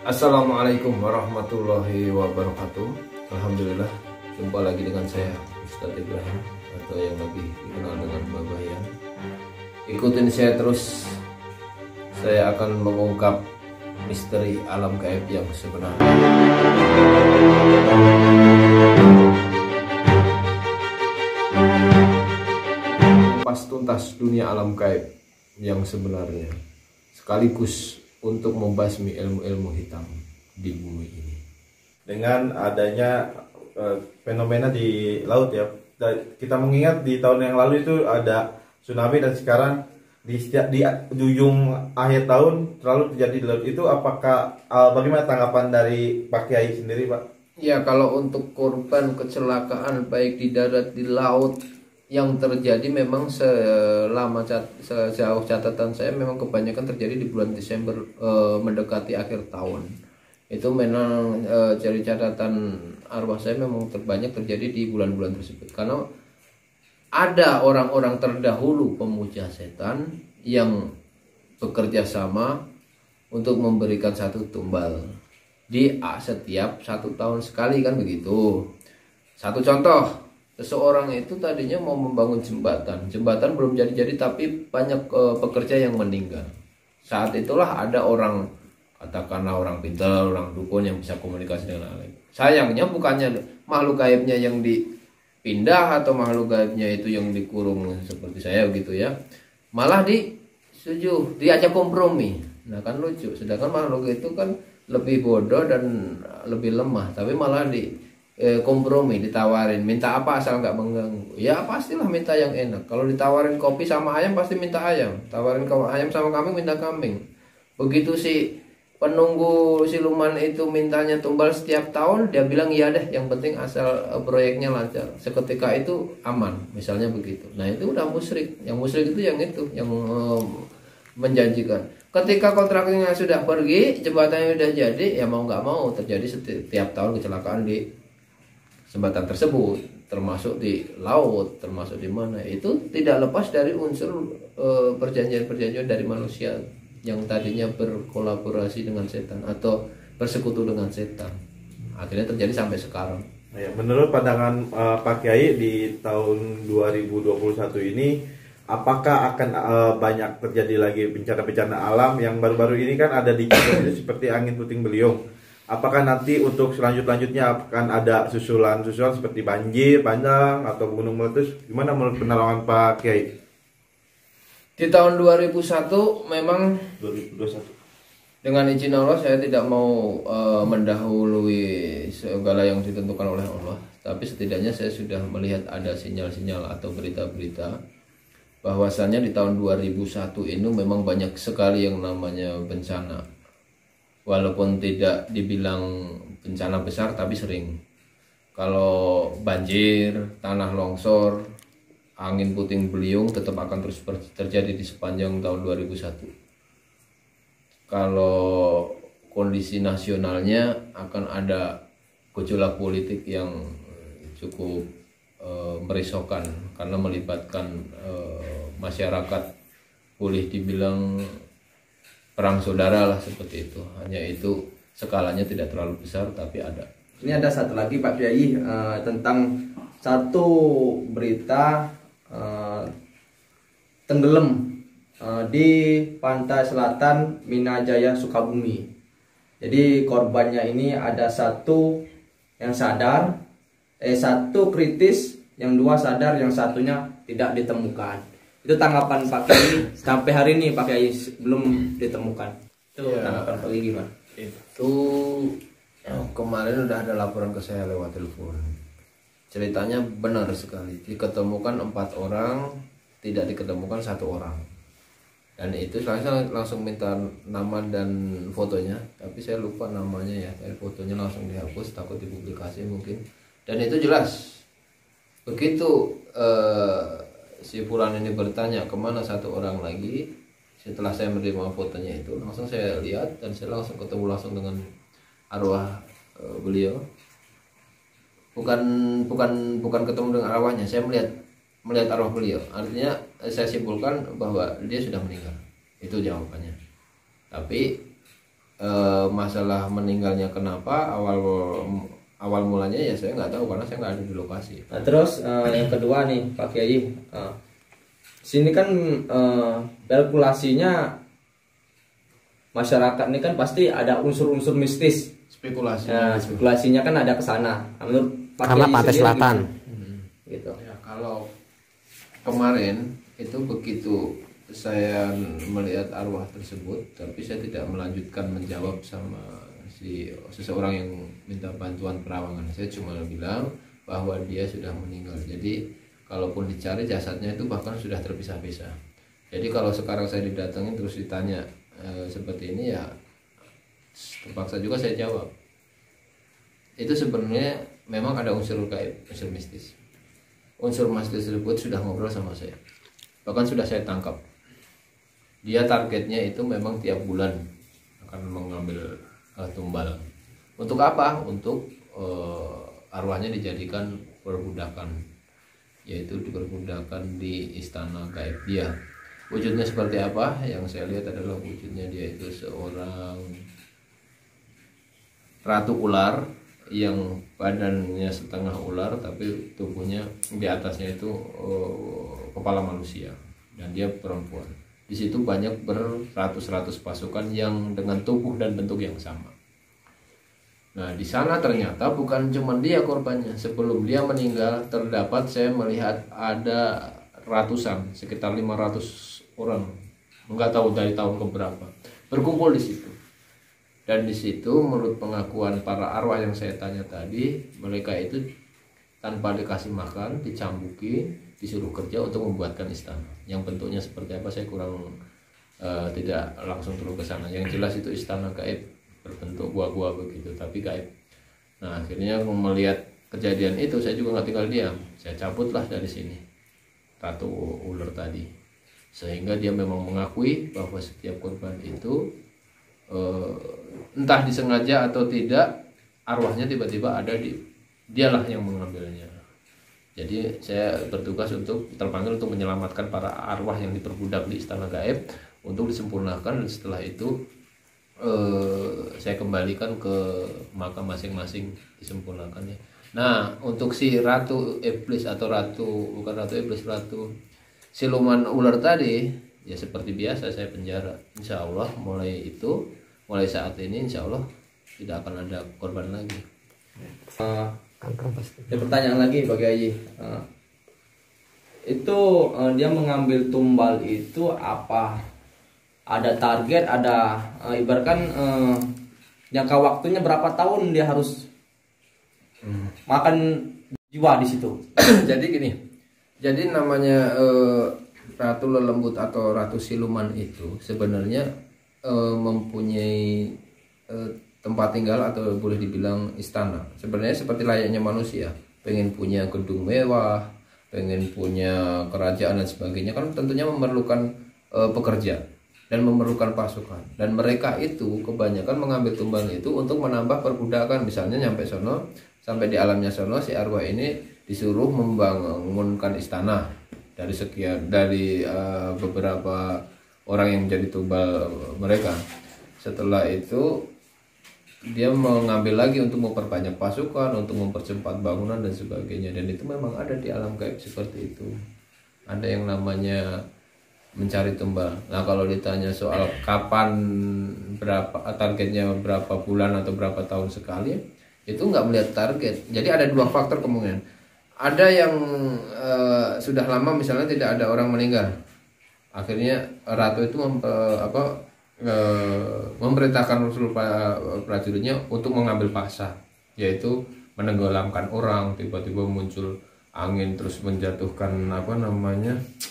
Assalamualaikum warahmatullahi wabarakatuh. Alhamdulillah, jumpa lagi dengan saya Ustadz Ibrahim, atau yang lebih dikenal dengan Mbah Yan. Ikutin saya terus, saya akan mengungkap misteri alam gaib yang sebenarnya. Kupas tuntas dunia alam gaib yang sebenarnya, sekaligus untuk membasmi ilmu-ilmu hitam di bumi ini. Dengan adanya fenomena di laut ya, kita mengingat di tahun yang lalu itu ada tsunami, dan sekarang di ujung akhir tahun selalu terjadi di laut. Itu apakah bagaimana tanggapan dari Pak Kiai sendiri, Pak? Ya, kalau untuk korban kecelakaan baik di darat di laut yang terjadi, memang sejauh catatan saya memang kebanyakan terjadi di bulan Desember mendekati akhir tahun. Itu memang dari catatan arwah saya memang terbanyak terjadi di bulan-bulan tersebut, karena ada orang-orang terdahulu pemuja setan yang bekerja sama untuk memberikan satu tumbal di setiap 1 tahun sekali, kan begitu. Satu contoh, seseorang itu tadinya mau membangun jembatan belum jadi-jadi, tapi banyak pekerja yang meninggal. Saat itulah ada orang, katakanlah orang pintar, orang dukun yang bisa komunikasi dengan alam. Sayangnya bukannya makhluk gaibnya yang dipindah atau makhluk gaibnya itu yang dikurung seperti saya begitu ya, malah diajak kompromi. Nah kan lucu, sedangkan makhluk itu kan lebih bodoh dan lebih lemah, tapi malah kompromi, ditawarin minta apa asal nggak mengganggu. Ya pastilah minta yang enak. Kalau ditawarin kopi sama ayam pasti minta ayam, tawarin ayam sama kambing minta kambing. Begitu si penunggu siluman itu mintanya tumbal setiap tahun, dia bilang iya deh, yang penting asal proyeknya lancar. Seketika itu aman, misalnya begitu. Nah itu udah musyrik. Yang musyrik itu yang menjanjikan. Ketika kontraknya sudah pergi, jembatannya sudah jadi, ya mau nggak mau terjadi setiap tahun kecelakaan di jembatan tersebut, termasuk di laut, termasuk di mana. Itu tidak lepas dari unsur perjanjian-perjanjian dari manusia yang tadinya berkolaborasi dengan setan atau bersekutu dengan setan. Akhirnya terjadi sampai sekarang. Ya, menurut pandangan Pak Kiai di tahun 2021 ini, apakah akan banyak terjadi lagi bencana-bencana alam yang baru-baru ini kan ada di Cirebon seperti angin puting beliung? Apakah nanti untuk selanjutnya akan ada susulan seperti banjir bandang atau gunung meletus? Gimana menurut penerangan Pak Kiai? Di tahun 2001 memang 2021. dengan izin Allah, saya tidak mau mendahului segala yang ditentukan oleh Allah, tapi setidaknya saya sudah melihat ada sinyal-sinyal atau berita-berita bahwasannya di tahun 2001 ini memang banyak sekali yang namanya bencana. Walaupun tidak dibilang bencana besar, tapi sering. Kalau banjir, tanah longsor, angin puting beliung tetap akan terus terjadi di sepanjang tahun 2001. Kalau kondisi nasionalnya akan ada gejolak politik yang cukup merisaukan, karena melibatkan masyarakat, boleh dibilang perang saudara lah, seperti itu. Hanya itu skalanya tidak terlalu besar, tapi ada. Ini ada satu lagi Pak Kiai, tentang satu berita tenggelam di pantai selatan Minajaya Sukabumi. Jadi korbannya ini ada satu yang sadar, satu kritis, yang dua sadar, yang satunya tidak ditemukan. Itu tanggapan Pak Kiai sampai hari ini Pak Kiai belum ditemukan. Itu ya, tanggapan Pak Kiai gimana? Itu kemarin udah ada laporan ke saya lewat telepon. Ceritanya benar sekali. Diketemukan 4 orang, tidak diketemukan 1 orang. Dan itu saya langsung minta nama dan fotonya, tapi saya lupa namanya ya. Tapi fotonya langsung dihapus, takut dipublikasi mungkin. Dan itu jelas. Begitu si Fulan ini bertanya kemana 1 orang lagi, setelah saya menerima fotonya itu langsung saya lihat, dan saya langsung ketemu langsung dengan arwah beliau. Bukan ketemu dengan arwahnya, saya melihat arwah beliau. Artinya saya simpulkan bahwa dia sudah meninggal. Itu jawabannya. Tapi masalah meninggalnya kenapa, awal mulanya ya saya nggak tahu karena saya nggak ada di lokasi. Nah, terus yang kedua nih Pak Kiai, sini kan kalkulasinya masyarakat ini kan pasti ada unsur-unsur mistis. Spekulasi. Nah, spekulasinya kan ada ke sana. Menurut Pak Karena Kiai Pantai sendiri Selatan. gimana? Gitu. Ya, kalau kemarin itu begitu saya melihat arwah tersebut, tapi saya tidak melanjutkan menjawab sama seseorang yang minta bantuan perawangan. Saya cuma bilang bahwa dia sudah meninggal. Jadi kalaupun dicari jasadnya itu bahkan sudah terpisah-pisah. Jadi kalau sekarang saya didatengin terus ditanya seperti ini, ya terpaksa juga saya jawab. Itu sebenarnya memang ada unsur gaib, unsur mistis. Unsur mistis tersebut sudah ngobrol sama saya, bahkan sudah saya tangkap. Dia targetnya itu memang tiap bulan akan mengambil tumbal. Untuk apa? Untuk arwahnya dijadikan perbudakan, yaitu diperbudakan di istana gaib dia. Wujudnya seperti apa? Yang saya lihat adalah wujudnya dia itu seorang ratu ular yang badannya setengah ular tapi tubuhnya di atasnya itu kepala manusia, dan dia perempuan. Di situ banyak beratus-ratus pasukan yang dengan tubuh dan bentuk yang sama. Nah, di sana ternyata bukan cuma dia korbannya. Sebelum dia meninggal terdapat, saya melihat ada ratusan, sekitar 500 orang, nggak tahu dari tahun keberapa, berkumpul di situ. Dan di situ menurut pengakuan para arwah yang saya tanya tadi, mereka itu tanpa dikasih makan, dicambuki, disuruh kerja untuk membuatkan istana. Yang bentuknya seperti apa saya kurang tidak langsung turun ke sana. Yang jelas itu istana gaib berbentuk gua-gua begitu, tapi gaib. Nah, akhirnya melihat kejadian itu saya juga nggak tinggal diam. Saya cabutlah dari sini ratu ular tadi, sehingga dia memang mengakui bahwa setiap korban itu entah disengaja atau tidak, arwahnya tiba-tiba ada di dialah yang mengambilnya. Jadi saya bertugas untuk terpanggil untuk menyelamatkan para arwah yang diperbudak di istana gaib untuk disempurnakan, dan setelah itu saya kembalikan ke makam masing-masing disempurnakannya. Nah, untuk si ratu iblis atau bukan ratu iblis, ratu siluman ular tadi, ya seperti biasa saya penjara. Insya Allah mulai saat ini insya Allah tidak akan ada korban lagi. Ada pertanyaan lagi Pak Kiai. Itu dia mengambil tumbal itu apa? Ada target, ada ibaratkan jangka waktunya berapa tahun dia harus makan jiwa di situ. Jadi gini, jadi namanya ratu lelembut atau ratu siluman itu sebenarnya mempunyai tempat tinggal atau boleh dibilang istana. Sebenarnya seperti layaknya manusia, pengen punya gedung mewah, pengen punya kerajaan dan sebagainya, kan tentunya memerlukan pekerja dan memerlukan pasukan. Dan mereka itu kebanyakan mengambil tumbal itu untuk menambah perbudakan. Misalnya nyampe sono, sampai di alamnya sono, si arwah ini disuruh membangunkan istana dari beberapa orang yang menjadi tumbal mereka. Setelah itu dia mengambil lagi untuk memperbanyak pasukan, untuk mempercepat bangunan dan sebagainya. Dan itu memang ada di alam gaib seperti itu. Ada yang namanya mencari tumbal. Nah, kalau ditanya soal kapan, berapa targetnya, berapa bulan atau berapa tahun sekali, itu nggak melihat target. Jadi ada dua faktor kemungkinan. Ada yang sudah lama misalnya tidak ada orang meninggal, akhirnya ratu itu memerintahkan prajuritnya untuk mengambil paksa, yaitu menenggelamkan orang. Tiba-tiba muncul angin terus menjatuhkan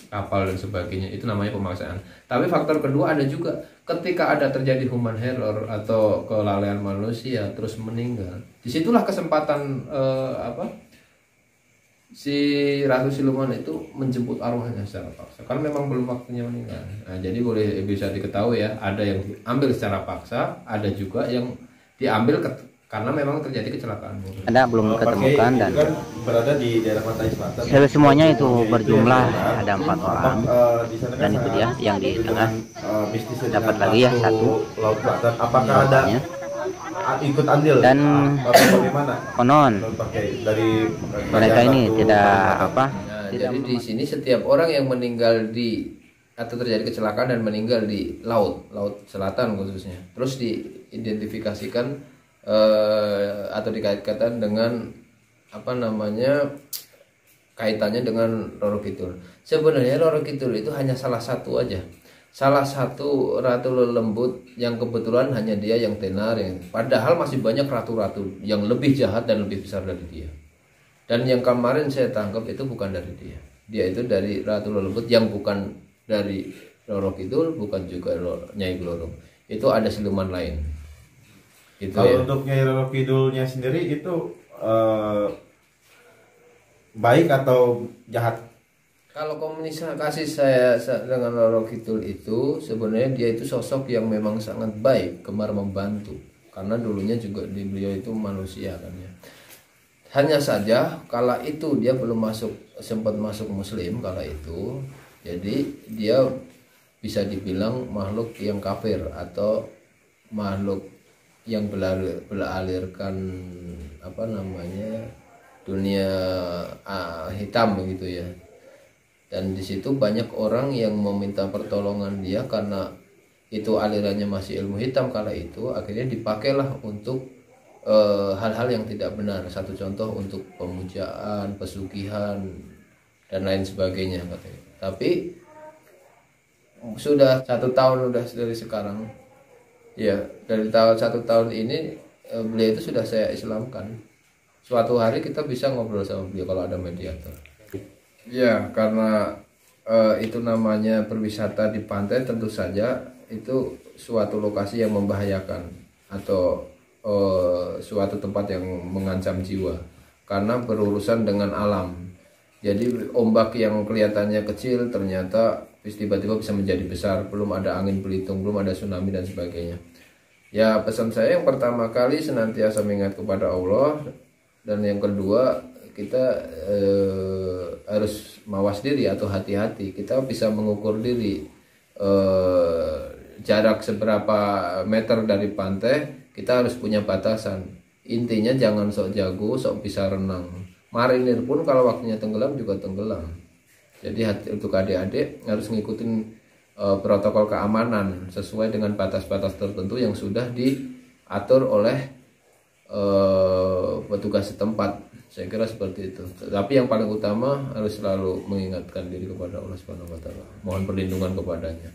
kapal dan sebagainya. Itu namanya pemaksaan. Tapi faktor kedua ada juga, ketika ada terjadi human error atau kelalaian manusia terus meninggal, disitulah kesempatan si ratu siluman itu menjemput arwahnya secara paksa, karena memang belum waktunya meninggal. Nah, jadi bisa diketahui ya, ada yang diambil secara paksa, ada juga yang diambil karena memang terjadi kecelakaan. Ada belum ketemukan dan kan berada di daerah Pantai Selatan. semuanya itu berjumlah ada 4 orang Di sana kan dan itu dia yang di tengah bisnisnya dapat dengan lagi ya, Batu satu. Laut Selatan. Apakah ada Bapaknya. ikut andil Dan atau bagaimana? konon Menurut pakai dari mereka ini Batu tidak Laut Selatan. apa Nah, tidak jadi di sini setiap orang yang meninggal di atau terjadi kecelakaan dan meninggal di laut selatan khususnya, terus diidentifikasikan atau dikaitkan dengan apa namanya kaitannya dengan Roro Kidul. Sebenarnya Roro Kidul itu hanya salah satu aja, salah satu ratu lelembut yang kebetulan hanya dia yang tenar, yang padahal masih banyak ratu-ratu yang lebih jahat dan lebih besar dari dia. Dan yang kemarin saya tangkap itu bukan dari dia itu dari ratu lelembut yang bukan dari Roro Kidul, bukan juga Nyai Glorong. Itu ada siluman lain. Gitu Kalau ya. untuk Nyai Roro Kidulnya sendiri itu baik atau jahat? Kalau komunikasi saya dengan Roro Kidul itu sebenarnya dia itu sosok yang memang sangat baik, gemar membantu. Karena dulunya juga beliau itu manusia kan ya. Hanya saja kala itu dia belum sempat masuk Muslim kala itu. Jadi dia bisa dibilang makhluk yang kafir atau makhluk yang beralirkan apa namanya dunia hitam begitu ya. Dan di situ banyak orang yang meminta pertolongan dia karena itu alirannya masih ilmu hitam kala itu, akhirnya dipakailah untuk hal-hal yang tidak benar. Satu contoh untuk pemujaan, pesugihan dan lain sebagainya katanya. Tapi sudah 1 tahun udah dari sekarang ya, dari tahun 1 tahun ini beliau itu sudah saya Islamkan. Suatu hari kita bisa ngobrol sama beliau kalau ada mediator ya, karena itu namanya berwisata di pantai, tentu saja itu suatu lokasi yang membahayakan atau suatu tempat yang mengancam jiwa karena berurusan dengan alam. Jadi ombak yang kelihatannya kecil ternyata tiba-tiba bisa menjadi besar, belum ada angin belitung, belum ada tsunami dan sebagainya. Ya, pesan saya yang pertama kali senantiasa mengingat kepada Allah, dan yang kedua kita harus mawas diri atau hati-hati. Kita bisa mengukur diri jarak seberapa meter dari pantai, kita harus punya batasan. Intinya jangan sok jago, sok bisa renang. Marinir pun kalau waktunya tenggelam juga tenggelam. Jadi untuk adik-adik harus ngikutin protokol keamanan sesuai dengan batas-batas tertentu yang sudah diatur oleh petugas setempat. Saya kira seperti itu. Tapi yang paling utama harus selalu mengingatkan diri kepada Allah Subhanahu wa taala. Mohon perlindungan kepadanya.